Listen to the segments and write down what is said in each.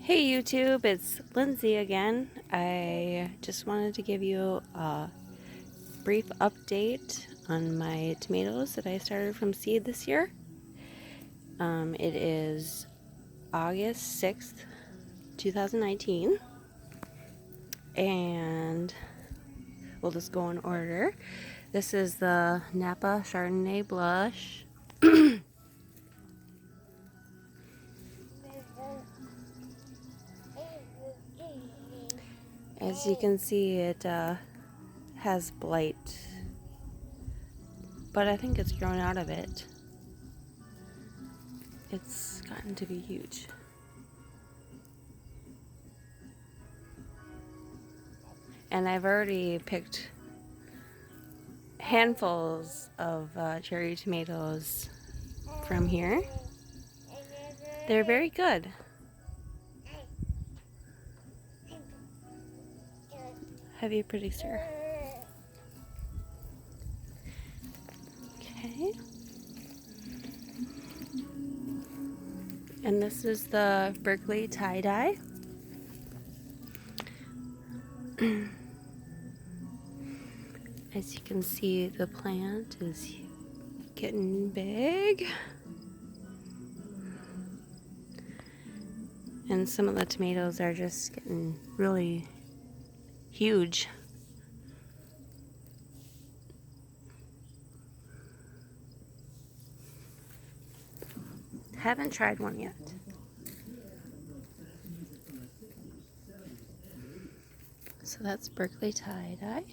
Hey YouTube, it's Lindsay again. I just wanted to give you a brief update on my tomatoes that I started from seed this year. It is August 6th, 2019, and we'll just go in order. This is the Napa Chardonnay Blush. As you can see, it has blight, but I think it's grown out of it. It's gotten to be huge. And I've already picked handfuls of cherry tomatoes from here. They're very good. Heavy producer. Okay. And this is the Berkeley tie-dye. As you can see, the plant is getting big. And some of the tomatoes are just getting really huge. Haven't tried one yet. So that's Berkeley tie-dye.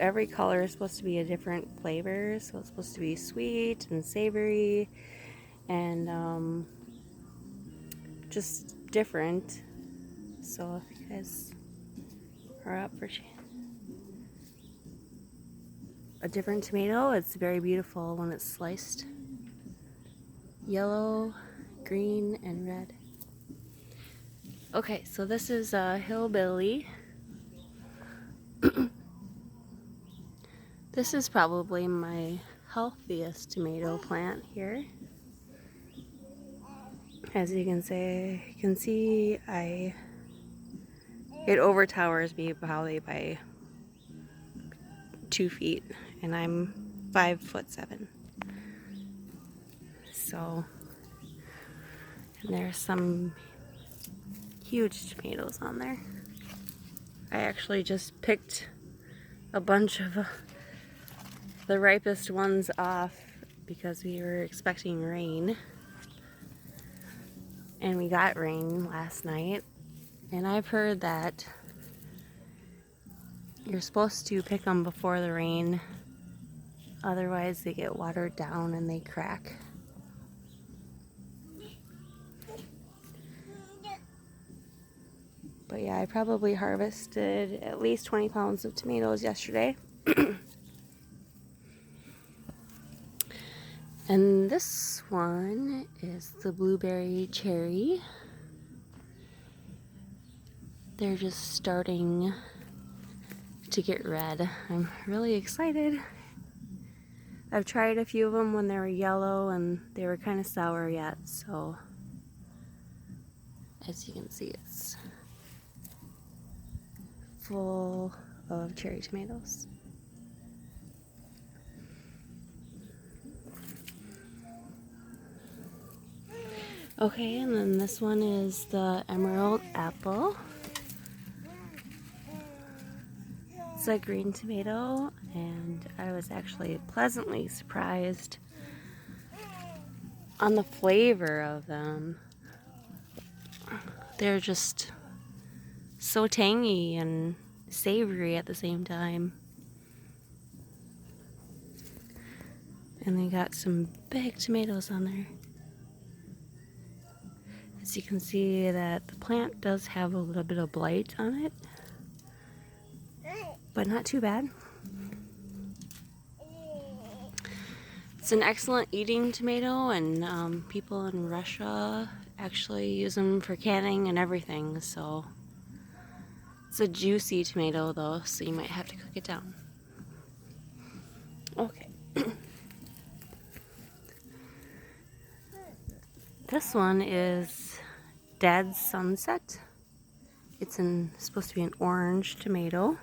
Every color is supposed to be a different flavor. So it's supposed to be sweet and savory and just different. So if you guys are up for a different tomato, it's very beautiful when it's sliced. Yellow, green, and red. Okay, so this is a Hillbilly. This is probably my healthiest tomato plant here. As you can see, it overtowers me probably by 2 feet, and I'm 5'7". So, and there's some huge tomatoes on there. I actually just picked a bunch of the ripest ones off because we were expecting rain, and we got rain last night. And I've heard that you're supposed to pick them before the rain, otherwise they get watered down and they crack. But yeah, I probably harvested at least 20 pounds of tomatoes yesterday. And this one is the blueberry cherry. They're just starting to get red. I'm really excited. I've tried a few of them when they were yellow and they were kind of sour yet, so as you can see, it's full of cherry tomatoes. Okay, and then this one is the Emerald Apple. It's a green tomato, and I was actually pleasantly surprised on the flavor of them. They're just so tangy and savory at the same time. And they got some big tomatoes on there. As you can see, that the plant does have a little bit of blight on it, but not too bad. It's an excellent eating tomato, and people in Russia actually use them for canning and everything. So it's a juicy tomato though, so you might have to cook it down. Okay. This one is Dad's Sunset. It's supposed to be an orange tomato.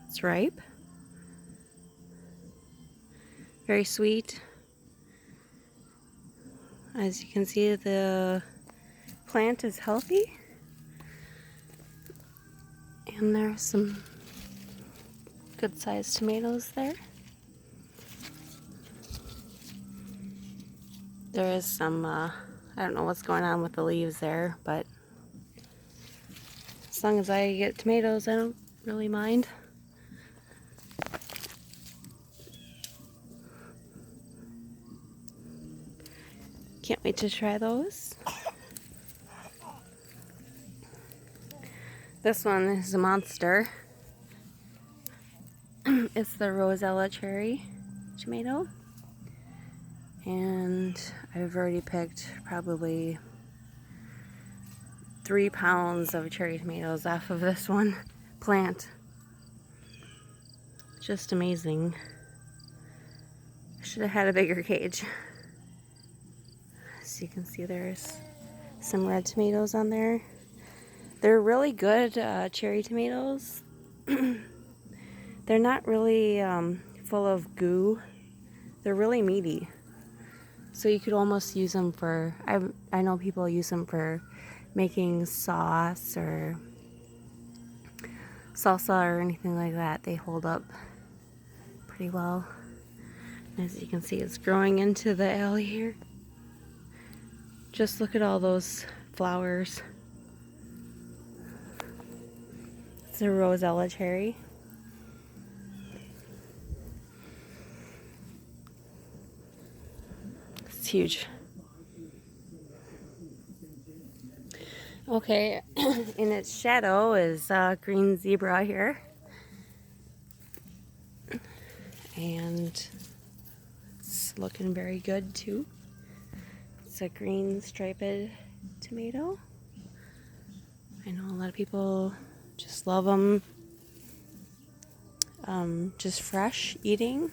It's ripe. Very sweet. As you can see, the plant is healthy. And there's some good sized tomatoes there. There is some, I don't know what's going on with the leaves there, but as long as I get tomatoes, I don't really mind. Can't wait to try those. This one is a monster. It's the Rosella cherry tomato. And I've already picked probably 3 pounds of cherry tomatoes off of this one plant. Just amazing. I should have had a bigger cage. As you can see, there's some red tomatoes on there. They're really good cherry tomatoes. They're not really full of goo. They're really meaty. So you could almost use them for, I know people use them for making sauce or salsa or anything like that. They hold up pretty well. As you can see, it's growing into the alley here. Just look at all those flowers. It's a Rosella cherry. It's huge. Okay, in its shadow is green zebra here. And it's looking very good too. It's a green striped tomato. I know a lot of people just love them just fresh eating.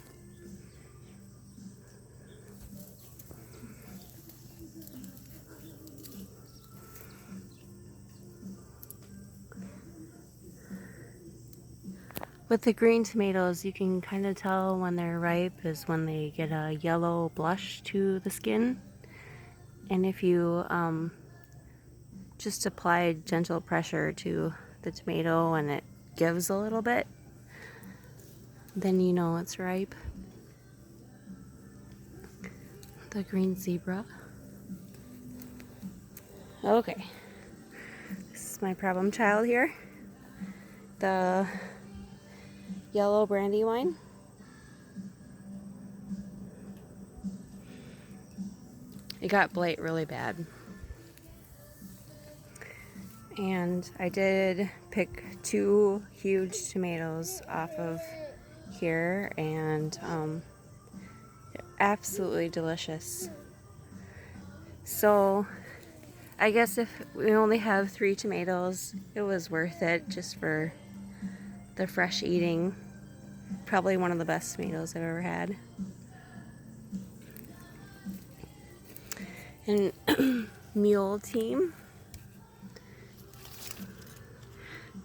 With the green tomatoes, you can kind of tell when they're ripe is when they get a yellow blush to the skin. And if you just apply gentle pressure to the tomato and it gives a little bit, then you know it's ripe. The green zebra. Okay, this is my problem child here. The yellow brandywine. It got blight really bad. And I did pick 2 huge tomatoes off of here, and they're absolutely delicious. So I guess if we only have 3 tomatoes, it was worth it just for the fresh eating. Probably one of the best tomatoes I've ever had. And Mule Team.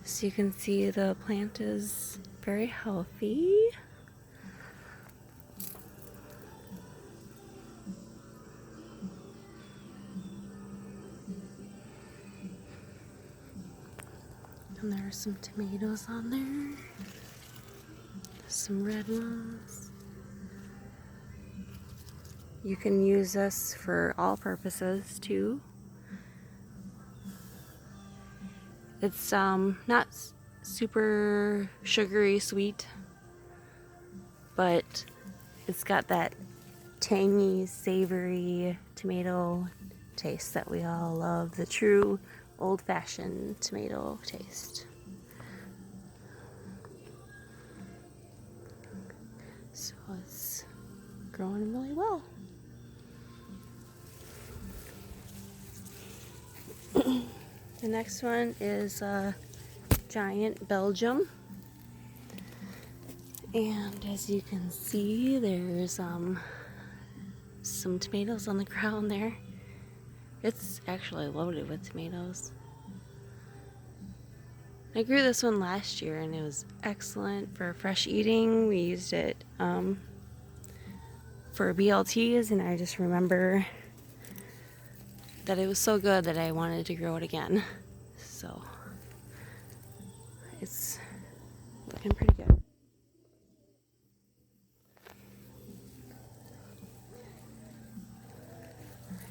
So you can see the plant is very healthy. And there are some tomatoes on there. Some red ones. You can use this for all purposes too. It's not super sugary sweet, but it's got that tangy, savory tomato taste that we all love, the true old-fashioned tomato taste. So it's growing really well. The next one is Giant Belgium, and as you can see, there's some tomatoes on the ground there. It's actually loaded with tomatoes. I grew this one last year and it was excellent for fresh eating. We used it for BLTs, and I just remember that it was so good that I wanted to grow it again. So it's looking pretty good.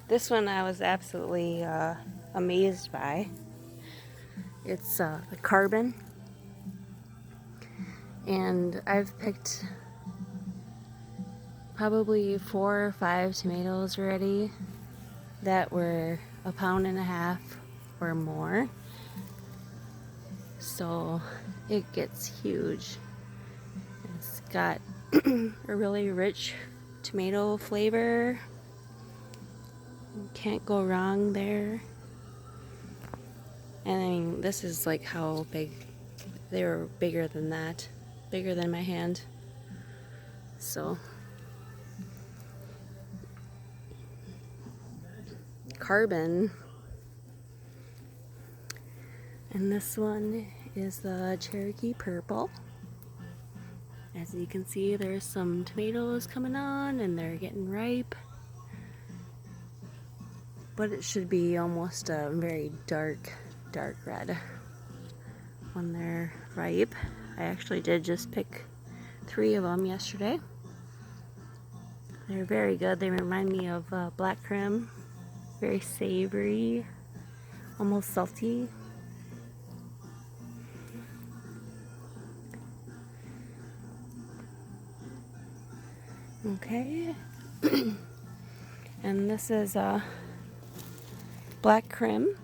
This one I was absolutely amazed by. It's the Carbon, and I've picked probably 4 or 5 tomatoes already that were 1.5 pounds or more. So it gets huge. It's got a really rich tomato flavor. Can't go wrong there. And I mean, this is like how big. They were bigger than that, bigger than my hand. So Carbon. And this one is the Cherokee Purple. As you can see, there's some tomatoes coming on and they're getting ripe. But it should be almost a very dark red when they're ripe. I actually did just pick 3 of them yesterday. They're very good. They remind me of black creme. Very savory, almost salty. Okay. And this is black creme,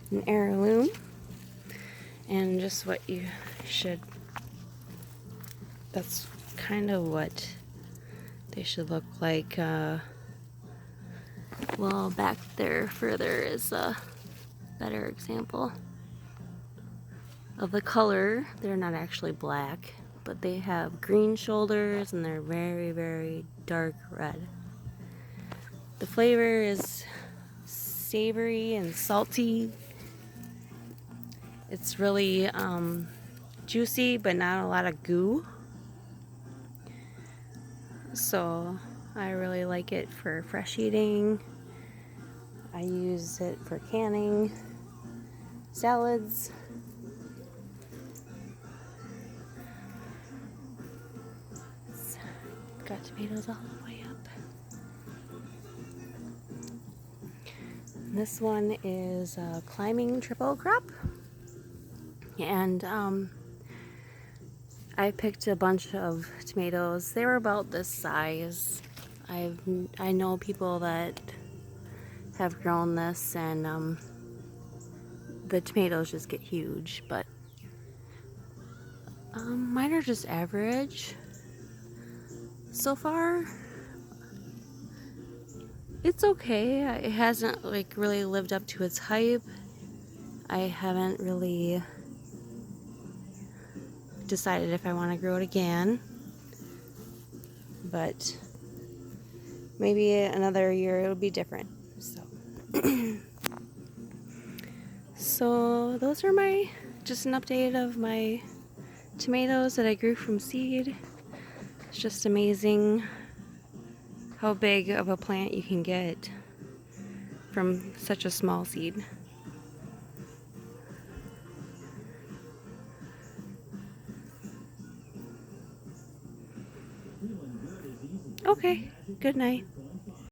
an heirloom, and just what you should, that's kind of what they should look like. Well, back there further is a better example of the color. They're not actually black, but they have green shoulders and they're very, very dark red. The flavor is savory and salty. It's really juicy, but not a lot of goo. So I really like it for fresh eating. I use it for canning, salads. It's got tomatoes all the way up. This one is a climbing triple crop, and I picked a bunch of tomatoes. They were about this size. I know people that have grown this, and the tomatoes just get huge, but mine are just average so far. It's okay. It hasn't like really lived up to its hype. I haven't really decided if I want to grow it again, but maybe another year it'll be different. So those are just an update of my tomatoes that I grew from seed. It's just amazing how big of a plant you can get from such a small seed. Okay, good night.